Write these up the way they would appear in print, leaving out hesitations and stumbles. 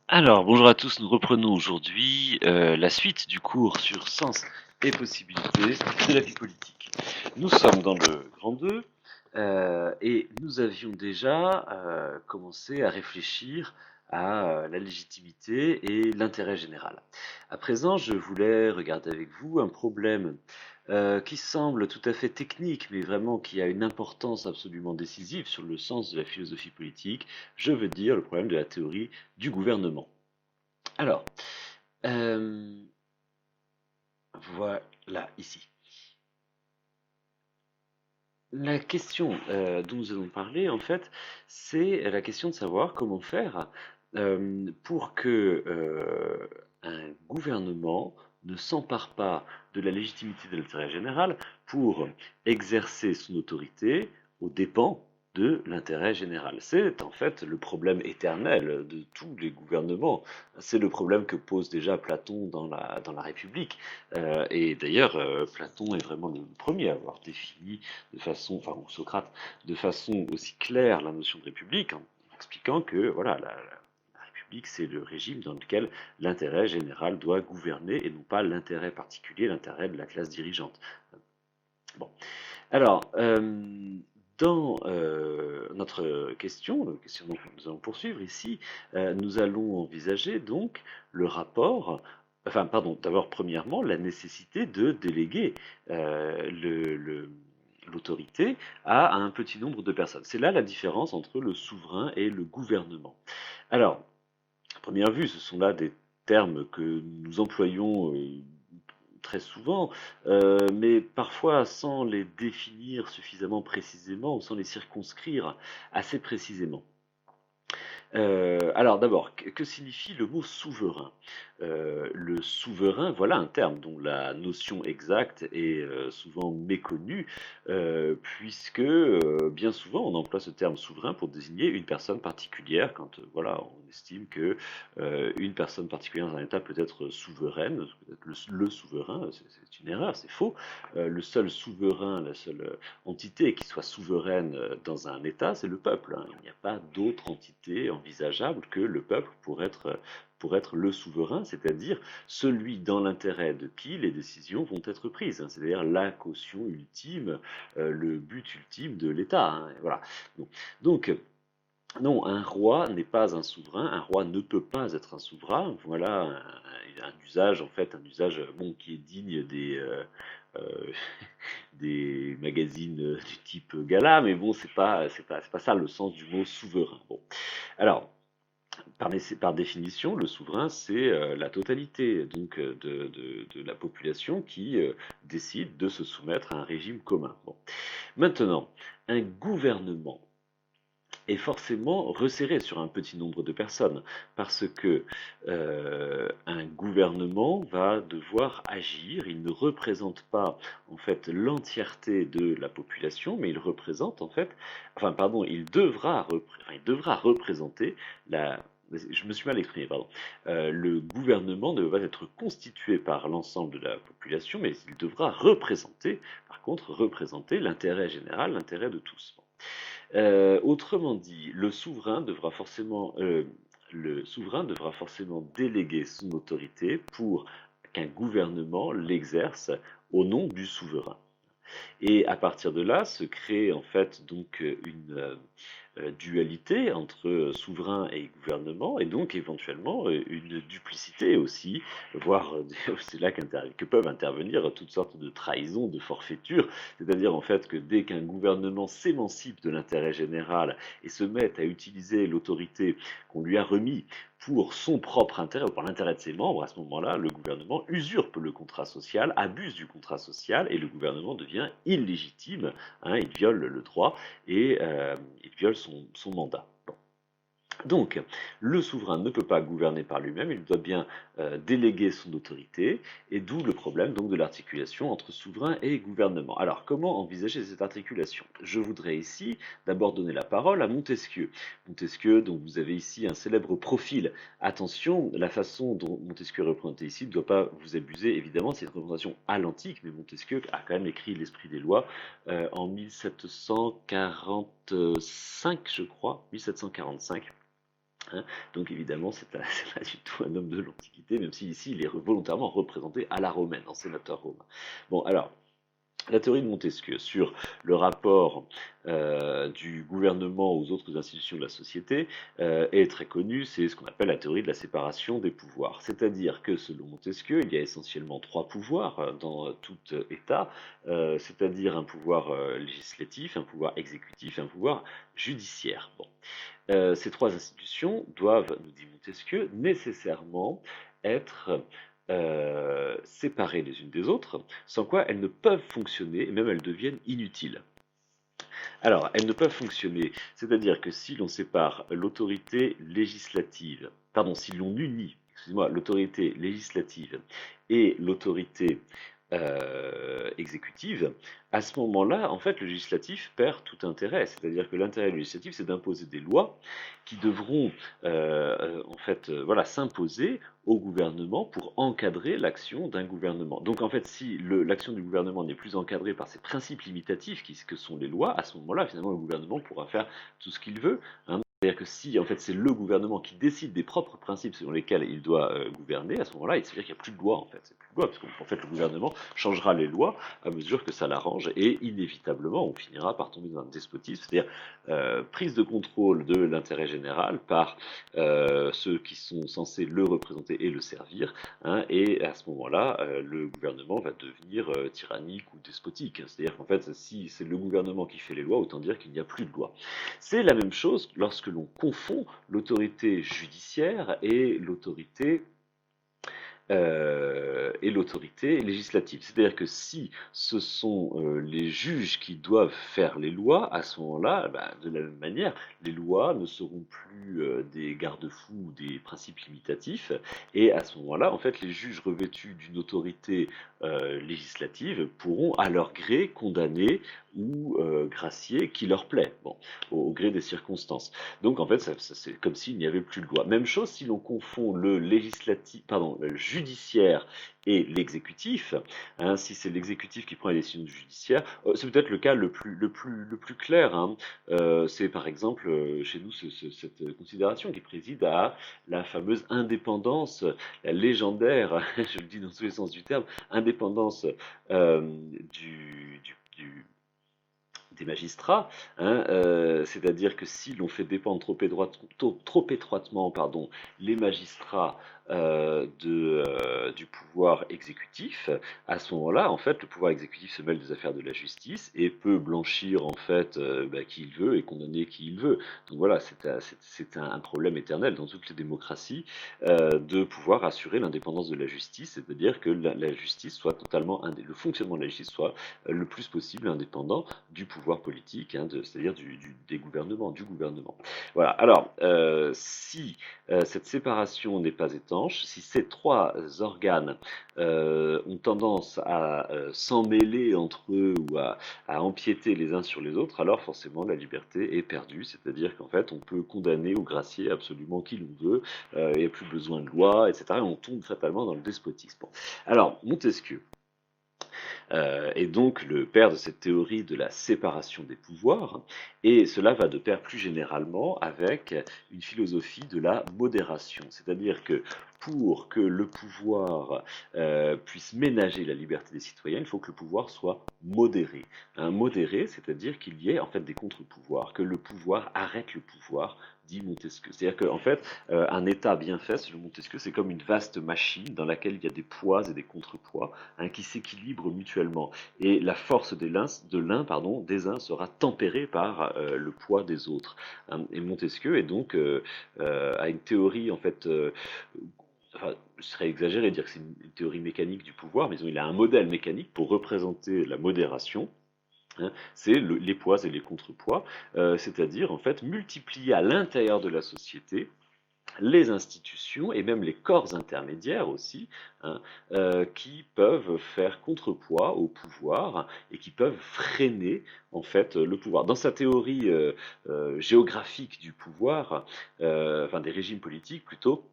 Alors, bonjour à tous, nous reprenons aujourd'hui la suite du cours sur sens et possibilités de la vie politique. Nous sommes dans le grand 2 et nous avions déjà commencé à réfléchir à la légitimité et l'intérêt général. À présent, je voulais regarder avec vous un problème qui semble tout à fait technique, mais vraiment qui a une importance absolument décisive sur le sens de la philosophie politique. Je veux dire le problème de la théorie du gouvernement. Alors, euh, voilà, ici. La question dont nous allons parler, en fait, c'est la question de savoir comment faire pour que un gouvernement ne s'empare pas de la légitimité de l'intérêt général pour exercer son autorité aux dépens de l'intérêt général. C'est en fait le problème éternel de tous les gouvernements. C'est le problème que pose déjà Platon dans la République. Et d'ailleurs, Platon est vraiment le premier à avoir défini de façon, enfin, ou Socrate, de façon aussi claire la notion de république, en expliquant que voilà, la république, c'est le régime dans lequel l'intérêt général doit gouverner et non pas l'intérêt particulier, l'intérêt de la classe dirigeante. Bon. Alors, dans notre question, la question que nous allons poursuivre ici, nous allons envisager donc le rapport, enfin, pardon, d'abord, premièrement, la nécessité de déléguer l'autorité à un petit nombre de personnes. C'est là la différence entre le souverain et le gouvernement. Alors, à première vue, ce sont là des termes que nous employons très souvent, mais parfois sans les définir suffisamment précisément ou sans les circonscrire assez précisément. Alors d'abord, que signifie le mot souverain? Le souverain, voilà un terme dont la notion exacte est souvent méconnue, puisque bien souvent on emploie ce terme souverain pour désigner une personne particulière quand voilà, on estime que une personne particulière dans un État peut être souveraine, peut-être le souverain, c'est une erreur, c'est faux. Le seul souverain, la seule entité qui soit souveraine dans un État, c'est le peuple, hein. Il n'y a pas d'autre entité envisageable que le peuple pour être le souverain, c'est-à-dire celui dans l'intérêt de qui les décisions vont être prises, hein. C'est-à-dire la caution ultime, le but ultime de l'État, hein. Voilà. Donc, non, un roi n'est pas un souverain, un roi ne peut pas être un souverain. Voilà un usage, en fait, un usage bon, qui est digne euh, des magazines du type gala, mais bon, c'est pas ça le sens du mot souverain. Bon. Alors, par définition, le souverain, c'est la totalité donc, de la population qui décide de se soumettre à un régime commun. Bon. Maintenant, un gouvernement est forcément resserré sur un petit nombre de personnes, parce que un gouvernement va devoir agir, il ne représente pas en fait l'entièreté de la population, mais il représente en fait, enfin pardon, il devra représenter la, je me suis mal exprimé, pardon. Le gouvernement ne va pas être constitué par l'ensemble de la population, mais il devra représenter, par contre, représenter l'intérêt général, l'intérêt de tous. Bon. Autrement dit, le souverain devra forcément déléguer son autorité pour qu'un gouvernement l'exerce au nom du souverain. Et à partir de là se crée en fait donc une dualité entre souverain et gouvernement, et donc éventuellement une duplicité aussi, voire c'est là que peuvent intervenir toutes sortes de trahisons, de forfaitures, c'est-à-dire en fait que dès qu'un gouvernement s'émancipe de l'intérêt général et se met à utiliser l'autorité qu'on lui a remis pour son propre intérêt ou pour l'intérêt de ses membres, à ce moment-là, le gouvernement usurpe le contrat social, abuse du contrat social, et le gouvernement devient illégitime, hein, il viole le droit et il viole son mandat. Bon. Donc, le souverain ne peut pas gouverner par lui-même, il doit bien déléguer son autorité, et d'où le problème donc de l'articulation entre souverain et gouvernement. Alors, comment envisager cette articulation? Je voudrais ici d'abord donner la parole à Montesquieu. Montesquieu, dont vous avez ici un célèbre profil. Attention, la façon dont Montesquieu est représenté ici ne doit pas vous abuser, évidemment, c'est une représentation à l'antique, mais Montesquieu a quand même écrit l'Esprit des lois en 1745, je crois, 1745. hein. Donc évidemment, c'est pas du tout un homme de l'Antiquité, même si ici il est volontairement représenté à la romaine, en sénateur romain. Bon, alors, la théorie de Montesquieu sur le rapport du gouvernement aux autres institutions de la société est très connue, c'est ce qu'on appelle la théorie de la séparation des pouvoirs. C'est-à-dire que selon Montesquieu, il y a essentiellement trois pouvoirs dans tout État, c'est-à-dire un pouvoir législatif, un pouvoir exécutif et un pouvoir judiciaire. Bon. Ces trois institutions doivent, nous dit Montesquieu, nécessairement être séparées les unes des autres, sans quoi elles ne peuvent fonctionner, et même elles deviennent inutiles. Alors, elles ne peuvent fonctionner, c'est-à-dire que si l'on sépare l'autorité législative, pardon, si l'on unit, excusez-moi, l'autorité législative et l'autorité exécutive, à ce moment-là, en fait, le législatif perd tout intérêt. C'est-à-dire que l'intérêt législatif, c'est d'imposer des lois qui devront, en fait, voilà, s'imposer au gouvernement pour encadrer l'action d'un gouvernement. Donc, en fait, si l'action du gouvernement n'est plus encadrée par ces principes limitatifs que sont les lois, à ce moment-là, finalement, le gouvernement pourra faire tout ce qu'il veut, hein. C'est-à-dire que si en fait c'est le gouvernement qui décide des propres principes selon lesquels il doit gouverner, à ce moment-là, il se dire qu'il n'y a plus de loi en fait. C'est plus de loi, parce qu'en fait le gouvernement changera les lois à mesure que ça l'arrange, et inévitablement on finira par tomber dans un despotisme, c'est-à-dire prise de contrôle de l'intérêt général par ceux qui sont censés le représenter et le servir, hein, et à ce moment-là, le gouvernement va devenir tyrannique ou despotique. C'est-à-dire qu'en fait, si c'est le gouvernement qui fait les lois, autant dire qu'il n'y a plus de loi. C'est la même chose lorsque l'on confond l'autorité judiciaire et l'autorité législative. C'est-à-dire que si ce sont les juges qui doivent faire les lois, à ce moment-là, bah, de la même manière, les lois ne seront plus des garde-fous ou des principes limitatifs, et à ce moment-là, en fait, les juges revêtus d'une autorité législative pourront à leur gré condamner ou gracier qui leur plaît, bon, au gré des circonstances. Donc en fait, c'est comme s'il n'y avait plus de loi. Même chose si l'on confond le législatif, pardon, le judiciaire et l'exécutif. Hein, si c'est l'exécutif qui prend les décisions du judiciaire, c'est peut-être le cas le plus clair. Hein. C'est par exemple chez nous cette considération qui préside à la fameuse indépendance, la légendaire, je le dis dans tous les sens du terme, indépendance des magistrats, hein, c'est-à-dire que si l'on fait dépendre trop étroitement pardon, les magistrats du pouvoir exécutif, à ce moment-là, en fait, le pouvoir exécutif se mêle des affaires de la justice et peut blanchir en fait qui il veut et condamner qui il veut. Donc voilà, c'est un problème éternel dans toutes les démocraties de pouvoir assurer l'indépendance de la justice, c'est-à-dire que la justice soit totalement le fonctionnement de la justice soit le plus possible indépendant du pouvoir politique, hein, c'est-à-dire des gouvernements, du gouvernement. Voilà. Alors, si cette séparation n'est pas étanche, si ces trois organes ont tendance à s'en mêler entre eux ou à empiéter les uns sur les autres, alors forcément la liberté est perdue, c'est-à-dire qu'en fait on peut condamner ou gracier absolument qui l'on veut, il n'y a plus besoin de loi, etc. Et on tombe fatalement dans le despotisme. Bon. Alors, Montesquieu, est donc le père de cette théorie de la séparation des pouvoirs, et cela va de pair plus généralement avec une philosophie de la modération, c'est-à-dire que pour que le pouvoir puisse ménager la liberté des citoyens, il faut que le pouvoir soit modéré. Un modéré, c'est-à-dire qu'il y ait en fait des contre-pouvoirs, que le pouvoir arrête le pouvoir, dit Montesquieu. C'est-à-dire qu'en fait, un État bien fait, selon Montesquieu, c'est comme une vaste machine dans laquelle il y a des poids et des contrepoids, hein, qui s'équilibrent mutuellement. Et la force des uns sera tempérée par le poids des autres. Hein. Et Montesquieu est donc a une théorie en fait. Enfin, ce serait exagéré de dire que c'est une théorie mécanique du pouvoir, mais il a un modèle mécanique pour représenter la modération. Hein, c'est les poids et les contrepoids, c'est-à-dire en fait multiplier à l'intérieur de la société les institutions et même les corps intermédiaires aussi, hein, qui peuvent faire contrepoids au pouvoir et qui peuvent freiner en fait le pouvoir. Dans sa théorie géographique du pouvoir, enfin des régimes politiques plutôt,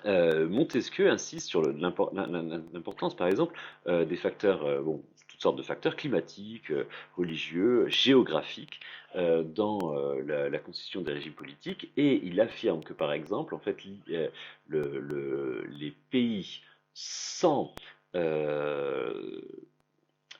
Montesquieu insiste sur l'importance, par exemple, des facteurs, bon, toutes sortes de facteurs climatiques, religieux, géographiques dans la constitution des régimes politiques, et il affirme que par exemple, en fait, les pays sans euh,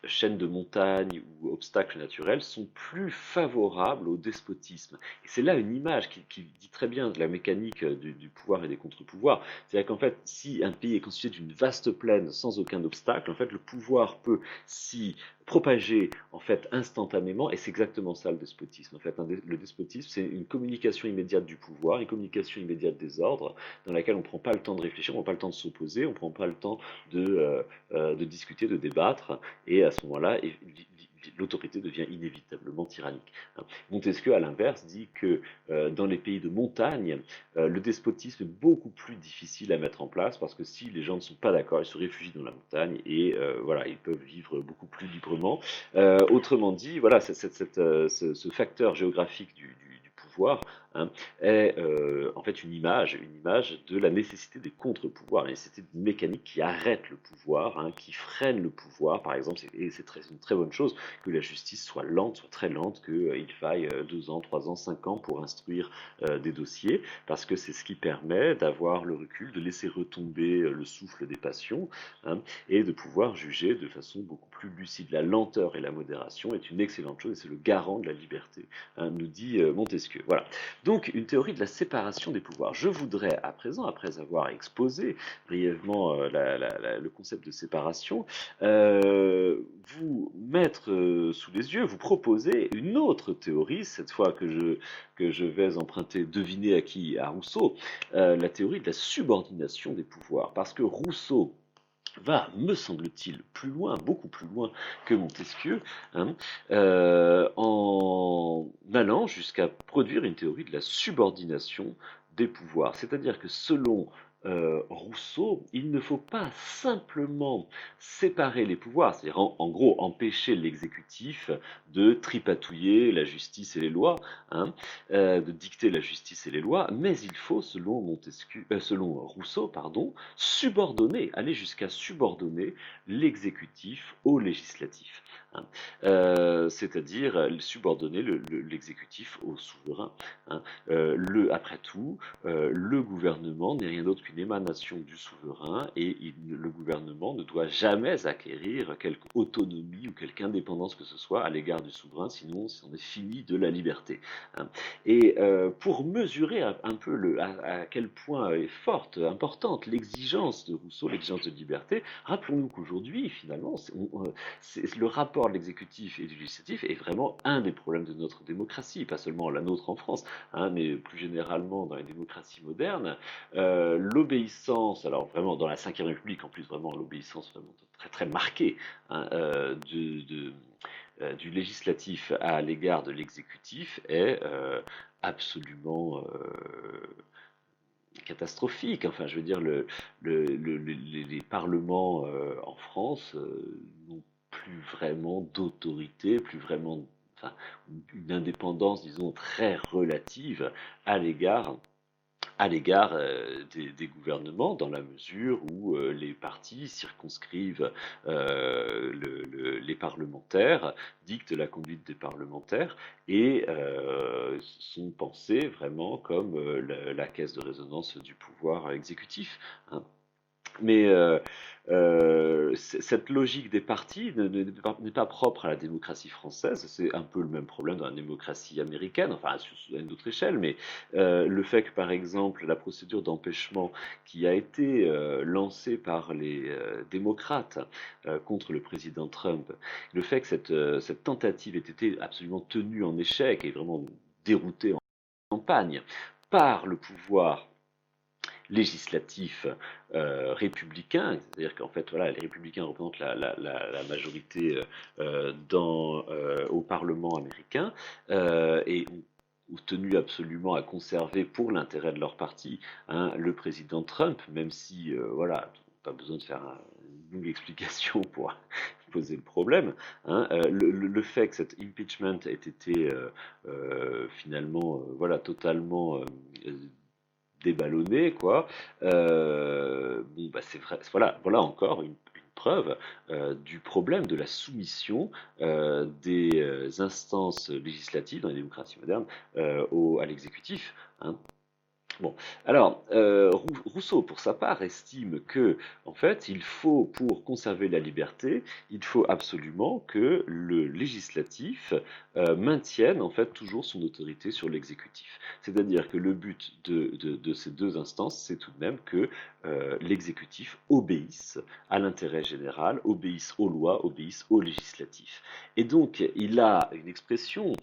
chaînes de montagnes ou obstacles naturels sont plus favorables au despotisme. Et c'est là une image qui dit très bien de la mécanique du pouvoir et des contre-pouvoirs. C'est-à-dire qu'en fait, si un pays est constitué d'une vaste plaine sans aucun obstacle, en fait, le pouvoir peut s'y propager en fait instantanément, et c'est exactement ça le despotisme. En fait, le despotisme, c'est une communication immédiate du pouvoir, une communication immédiate des ordres, dans laquelle on ne prend pas le temps de réfléchir, on ne prend pas le temps de s'opposer, on ne prend pas le temps de discuter, de débattre, et à ce moment-là, l'autorité devient inévitablement tyrannique. Montesquieu, à l'inverse, dit que dans les pays de montagne, le despotisme est beaucoup plus difficile à mettre en place, parce que si les gens ne sont pas d'accord, ils se réfugient dans la montagne, et voilà, ils peuvent vivre beaucoup plus librement. Autrement dit, voilà, ce facteur géographique du pouvoir, hein, est en fait une image de la nécessité des contre-pouvoirs, la nécessité d'une mécanique qui arrête le pouvoir, hein, qui freine le pouvoir. Par exemple, et c'est une très bonne chose que la justice soit lente, soit très lente, qu'il faille 2 ans, 3 ans, 5 ans pour instruire des dossiers, parce que c'est ce qui permet d'avoir le recul, de laisser retomber le souffle des passions, hein, et de pouvoir juger de façon beaucoup plus lucide. La lenteur et la modération est une excellente chose, et c'est le garant de la liberté, hein, nous dit Montesquieu. Voilà. Donc, une théorie de la séparation des pouvoirs. Je voudrais, à présent, après avoir exposé brièvement le concept de séparation, vous mettre sous les yeux, vous proposer une autre théorie, cette fois que je vais emprunter, deviner à qui? À Rousseau, la théorie de la subordination des pouvoirs. Parce que Rousseau va, me semble-t-il, plus loin, beaucoup plus loin que Montesquieu, hein, en allant jusqu'à produire une théorie de la subordination des pouvoirs. C'est-à-dire que selon Rousseau, il ne faut pas simplement séparer les pouvoirs, c'est-à-dire en gros empêcher l'exécutif de tripatouiller la justice et les lois, hein, de dicter la justice et les lois, mais il faut, selon Rousseau, pardon, subordonner, aller jusqu'à subordonner l'exécutif au législatif, hein. C'est-à-dire subordonner l'exécutif au souverain, hein. Après tout, le gouvernement n'est rien d'autre qu'une émanation du souverain, et le gouvernement ne doit jamais acquérir quelque autonomie ou quelque indépendance que ce soit à l'égard du souverain, sinon c'en est fini de la liberté, hein. Et pour mesurer un peu à quel point est forte, importante l'exigence de Rousseau, l'exigence de liberté, rappelons-nous qu'aujourd'hui, finalement, le rapport de l'exécutif et du législatif est vraiment un des problèmes de notre démocratie, pas seulement la nôtre en France, hein, mais plus généralement dans les démocraties modernes. L'obéissance, alors vraiment dans la Ve République en plus, vraiment l'obéissance vraiment très très marquée, hein, du législatif à l'égard de l'exécutif est absolument catastrophique. Enfin, je veux dire, les parlements en France n'ont plus vraiment d'autorité, plus vraiment, enfin, une indépendance, disons, très relative à l'égard des gouvernements, dans la mesure où les partis circonscrivent les parlementaires, dictent la conduite des parlementaires, et sont pensés vraiment comme la caisse de résonance du pouvoir exécutif, hein. Mais cette logique des partis n'est pas propre à la démocratie française. C'est un peu le même problème dans la démocratie américaine, enfin à une autre échelle, mais le fait que, par exemple, la procédure d'empêchement qui a été lancée par les démocrates contre le président Trump, le fait que cette tentative ait été absolument tenue en échec et vraiment déroutée en campagne par le pouvoir législatif républicain, c'est-à-dire qu'en fait, voilà, les républicains représentent la majorité au Parlement américain, et ont tenu absolument à conserver pour l'intérêt de leur parti, hein, le président Trump, même si, voilà, pas besoin de faire une longue explication pour poser le problème, hein. Le fait que cet impeachment ait été finalement, voilà, totalement déballonné, quoi. Bon, bah c'est vrai, voilà encore une preuve du problème de la soumission des instances législatives dans les démocraties modernes à l'exécutif, hein. Bon, alors, Rousseau, pour sa part, estime que, en fait, il faut, pour conserver la liberté, il faut absolument que le législatif maintienne, en fait, toujours son autorité sur l'exécutif. C'est-à-dire que le but de ces deux instances, c'est tout de même que l'exécutif obéisse à l'intérêt général, obéisse aux lois, obéisse au législatif. Et donc, il a une expression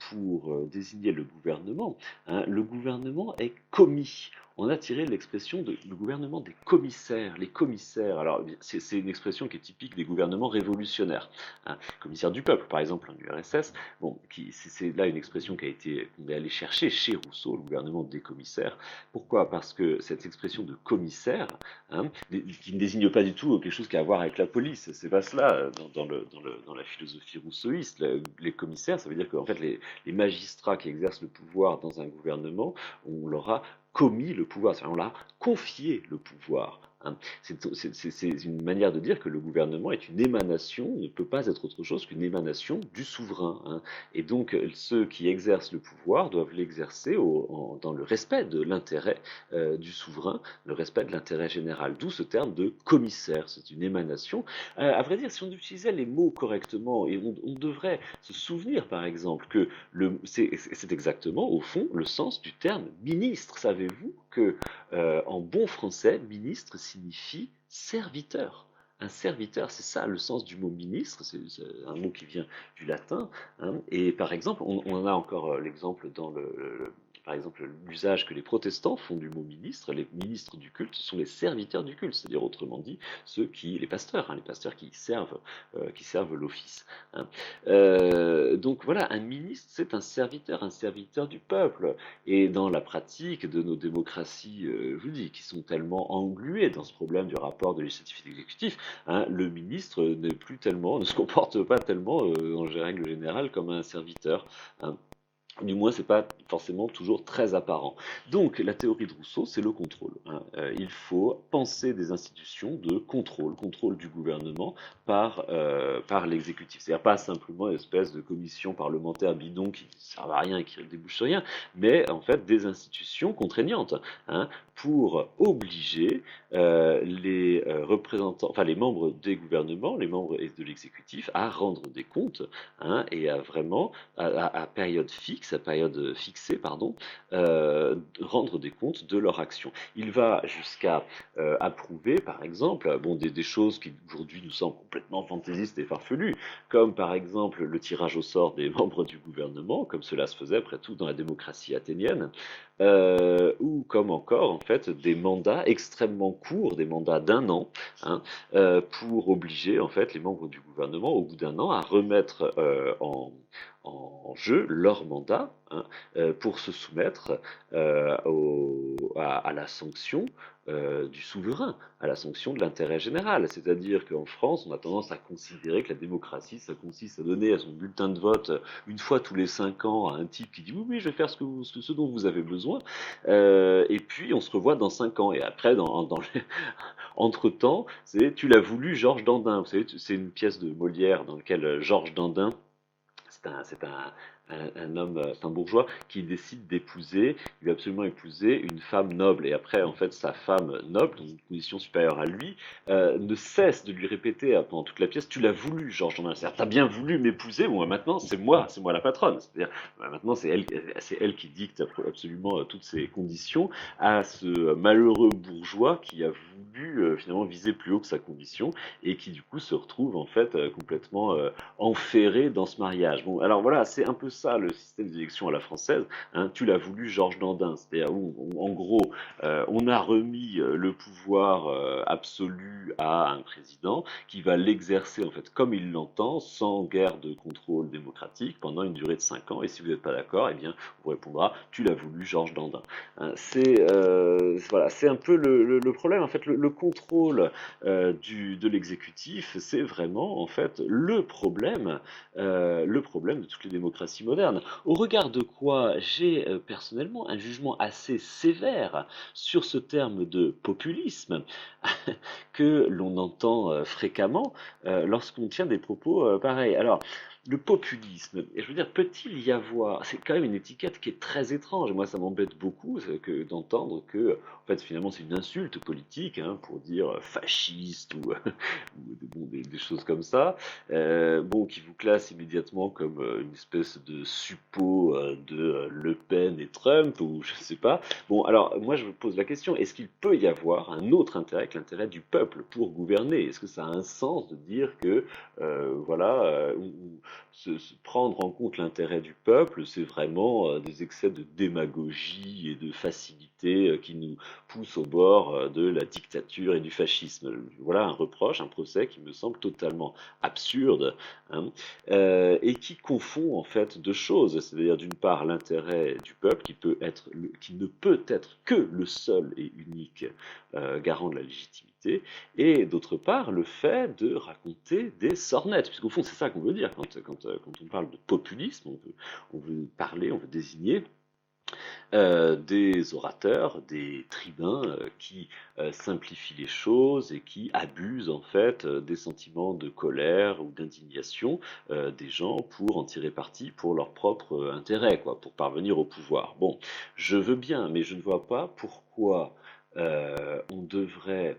pour désigner le gouvernement, hein. Le gouvernement est commis. On a tiré l'expression de le gouvernement des commissaires. Les commissaires, alors c'est une expression qui est typique des gouvernements révolutionnaires, hein. Commissaire du peuple, par exemple, en URSS. Bon, c'est là une expression qu'on est allé chercher chez Rousseau, le gouvernement des commissaires. Pourquoi? Parce que cette expression de commissaire, hein, qui ne désigne pas du tout quelque chose qui a à voir avec la police. C'est pas cela dans la philosophie rousseauiste. Les commissaires, ça veut dire qu'en fait les magistrats qui exercent le pouvoir dans un gouvernement, on leur a commis le pouvoir, c'est-à-dire on leur a confié le pouvoir, hein. C'est une manière de dire que le gouvernement est une émanation, ne peut pas être autre chose qu'une émanation du souverain, hein. Et donc ceux qui exercent le pouvoir doivent l'exercer dans le respect de l'intérêt du souverain, le respect de l'intérêt général, d'où ce terme de commissaire, c'est une émanation. À vrai dire, si on utilisait les mots correctement, et on devrait se souvenir par exemple que c'est exactement au fond le sens du terme ministre. Savez-vous que en bon français, ministre signifie serviteur? Un serviteur, c'est ça le sens du mot ministre, c'est un mot qui vient du latin, hein. Et par exemple, on en a encore l'exemple dans par exemple, l'usage que les protestants font du mot ministre. Les ministres du culte, ce sont les serviteurs du culte, c'est-à-dire autrement dit, les pasteurs, hein, les pasteurs qui servent l'office, hein. Donc voilà, un ministre, c'est un serviteur du peuple. Et dans la pratique de nos démocraties, je vous dis, qui sont tellement engluées dans ce problème du rapport de législatif et d'exécutif, hein, le ministre ne se comporte pas tellement, en règle générale, comme un serviteur, hein. Du moins, c'est pas forcément toujours très apparent. Donc, la théorie de Rousseau, c'est le contrôle, hein. Il faut penser des institutions de contrôle du gouvernement par l'exécutif. C'est-à-dire pas simplement une espèce de commission parlementaire bidon qui ne sert à rien et qui ne débouche sur rien, mais en fait des institutions contraignantes, hein, pour obliger les représentants, enfin les membres des gouvernements, les membres de l'exécutif à rendre des comptes, hein, et à vraiment à période fixe, à période fixée, pardon, rendre des comptes de leur action. Il va jusqu'à approuver, par exemple, bon, des choses qui aujourd'hui nous semblent complètement fantaisistes et farfelues, comme par exemple le tirage au sort des membres du gouvernement, comme cela se faisait après tout dans la démocratie athénienne, ou comme encore en fait des mandats extrêmement courts, des mandats d'un an, hein, pour obliger en fait les membres du gouvernement au bout d'un an à remettre en jeu leur mandat, hein, pour se soumettre à la sanction du souverain, à la sanction de l'intérêt général. C'est-à-dire qu'en France, on a tendance à considérer que la démocratie, ça consiste à donner à son bulletin de vote une fois tous les 5 ans à un type qui dit oui, oui, je vais faire ce dont vous avez besoin, et puis on se revoit dans 5 ans. Et après, entre-temps, tu l'as voulu Georges Dandin. Vous savez, c'est une pièce de Molière dans laquelle Georges Dandin, c'est un homme, c'est un bourgeois qui décide d'épouser, il veut absolument épouser une femme noble. Et après, en fait, sa femme noble, dans une position supérieure à lui, ne cesse de lui répéter pendant toute la pièce, tu l'as voulu, Georges Jourdain. C'est-à-dire, t'as bien voulu m'épouser, bon, maintenant, c'est moi la patronne. C'est-à-dire, maintenant, c'est elle qui dicte absolument toutes ces conditions à ce malheureux bourgeois qui a voulu finalement viser plus haut que sa condition et qui du coup se retrouve en fait complètement enferré dans ce mariage. Bon, alors voilà, c'est un peu ça le système d'élection à la française, hein. Tu l'as voulu Georges Dandin, c'est-à-dire où, en gros, on a remis le pouvoir absolu à un président qui va l'exercer en fait comme il l'entend, sans guerre de contrôle démocratique pendant une durée de 5 ans. Et si vous n'êtes pas d'accord, eh bien, on vous répondra, tu l'as voulu Georges Dandin, hein. Voilà, c'est un peu le problème. En fait, le contrôle de l'exécutif, c'est vraiment en fait le problème de toutes les démocraties modernes. moderne. Au regard de quoi j'ai personnellement un jugement assez sévère sur ce terme de populisme que l'on entend fréquemment lorsqu'on tient des propos pareils. Alors, le populisme, je veux dire, peut-il y avoir, c'est quand même une étiquette qui est très étrange. Moi, ça m'embête beaucoup que d'entendre que, en fait, finalement, c'est une insulte politique, hein, pour dire fasciste ou, ou bon, des choses comme ça, bon, qui vous classe immédiatement comme une espèce de suppôt de Le Pen et Trump, ou je sais pas. Bon, alors, moi, je me pose la question, est-ce qu'il peut y avoir un autre intérêt que l'intérêt du peuple pour gouverner? Est-ce que ça a un sens de dire que, voilà, prendre en compte l'intérêt du peuple, c'est vraiment des excès de démagogie et de facilité qui nous poussent au bord de la dictature et du fascisme. Voilà un reproche, un procès qui me semble totalement absurde, hein, et qui confond en fait deux choses, c'est-à-dire d'une part l'intérêt du peuple qui ne peut être que le seul et unique garant de la légitimité, et d'autre part le fait de raconter des sornettes, puisqu'au fond c'est ça qu'on veut dire quand on parle de populisme, on veut parler, on veut désigner des orateurs, des tribuns qui simplifient les choses et qui abusent en fait des sentiments de colère ou d'indignation des gens pour en tirer parti pour leur propre intérêt, quoi, pour parvenir au pouvoir. Bon, je veux bien, mais je ne vois pas pourquoi on devrait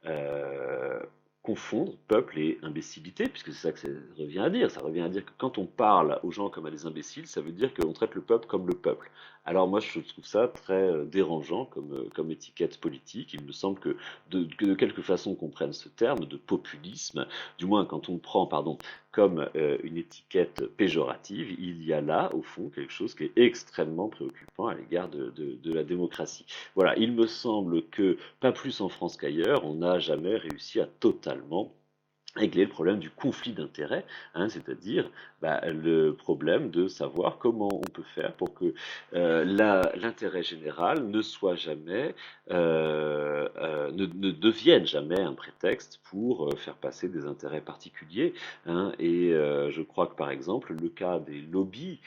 euh, confondre peuple et imbécilité, puisque c'est ça que ça revient à dire. Ça revient à dire que quand on parle aux gens comme à des imbéciles, ça veut dire qu'on traite le peuple comme le peuple. Alors moi, je trouve ça très dérangeant comme étiquette politique. Il me semble que de quelque façon qu'on prenne ce terme de populisme, du moins quand on le prend, pardon, comme une étiquette péjorative, il y a là, au fond, quelque chose qui est extrêmement préoccupant à l'égard de la démocratie. Voilà, il me semble que, pas plus en France qu'ailleurs, on n'a jamais réussi à totalement régler le problème du conflit d'intérêts, hein, c'est-à-dire le problème de savoir comment on peut faire pour que l'intérêt général ne soit jamais, ne devienne jamais un prétexte pour faire passer des intérêts particuliers, hein, et je crois que par exemple le cas des lobbies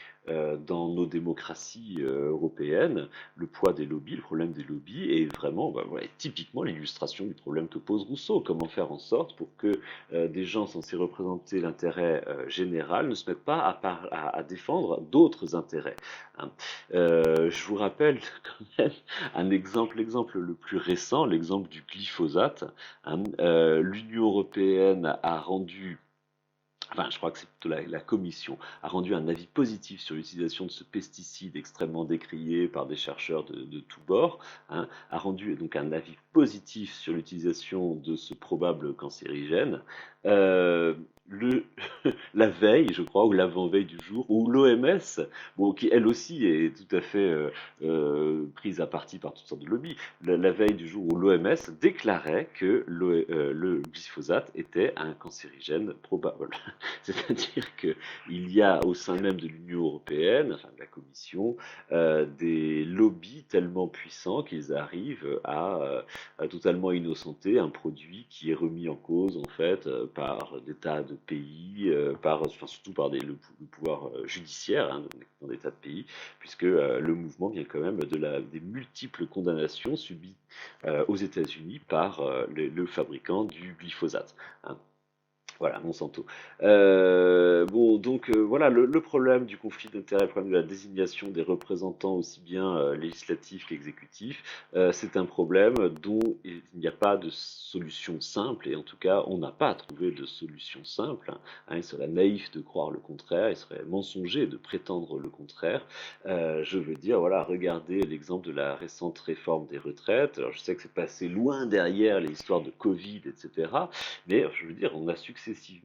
dans nos démocraties européennes, le poids des lobbies, le problème des lobbies est vraiment voilà, typiquement l'illustration du problème que pose Rousseau. Comment faire en sorte pour que des gens censés représenter l'intérêt général ne se mettent pas à défendre d'autres intérêts, hein. Je vous rappelle quand même l'exemple le plus récent, l'exemple du glyphosate, hein. L'Union européenne a rendu, enfin, je crois que c'est plutôt la Commission, a rendu un avis positif sur l'utilisation de ce pesticide extrêmement décrié par des chercheurs de tous bords, hein, a rendu donc un avis positif sur l'utilisation de ce probable cancérigène. Euh, le, la veille, je crois, ou l'avant-veille du jour, où l'OMS, bon, qui elle aussi est tout à fait prise à partie par toutes sortes de lobbies, la veille du jour où l'OMS déclarait que le glyphosate était un cancérigène probable. C'est-à-dire qu'il y a au sein même de l'Union européenne, enfin de la Commission, des lobbies tellement puissants qu'ils arrivent à totalement innocenter un produit qui est remis en cause en fait par des tas de pays, enfin, surtout par le pouvoir judiciaire, hein, dans des tas de pays, puisque le mouvement vient quand même des multiples condamnations subies aux États-Unis par le fabricant du glyphosate, hein. Voilà, Monsanto. Bon, donc voilà, le problème du conflit d'intérêts, le problème de la désignation des représentants aussi bien législatifs qu'exécutifs, c'est un problème dont il n'y a pas de solution simple, et en tout cas, on n'a pas trouvé de solution simple, hein. Il serait naïf de croire le contraire, il serait mensonger de prétendre le contraire. Je veux dire, voilà, regardez l'exemple de la récente réforme des retraites. Alors, je sais que c'est passé loin derrière les histoires de Covid, etc. Mais je veux dire,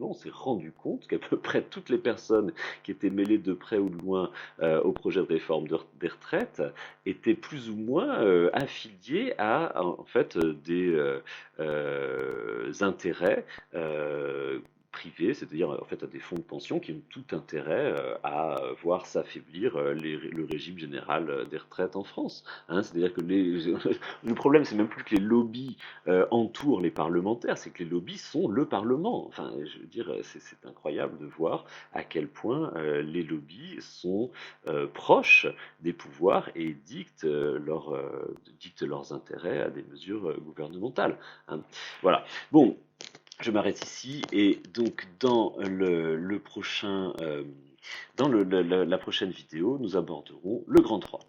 on s'est rendu compte qu'à peu près toutes les personnes qui étaient mêlées de près ou de loin au projet de réforme des retraites étaient plus ou moins affiliées à en fait des intérêts privés, c'est-à-dire en fait à des fonds de pension qui ont tout intérêt à voir s'affaiblir le régime général des retraites en France. Hein. C'est-à-dire que le problème, c'est même plus que les lobbies entourent les parlementaires, c'est que les lobbies sont le Parlement. Enfin, je veux dire, c'est incroyable de voir à quel point les lobbies sont proches des pouvoirs et dictent leurs intérêts à des mesures gouvernementales. Hein. Voilà. Bon, je m'arrête ici et donc dans la prochaine vidéo, nous aborderons le grand 3.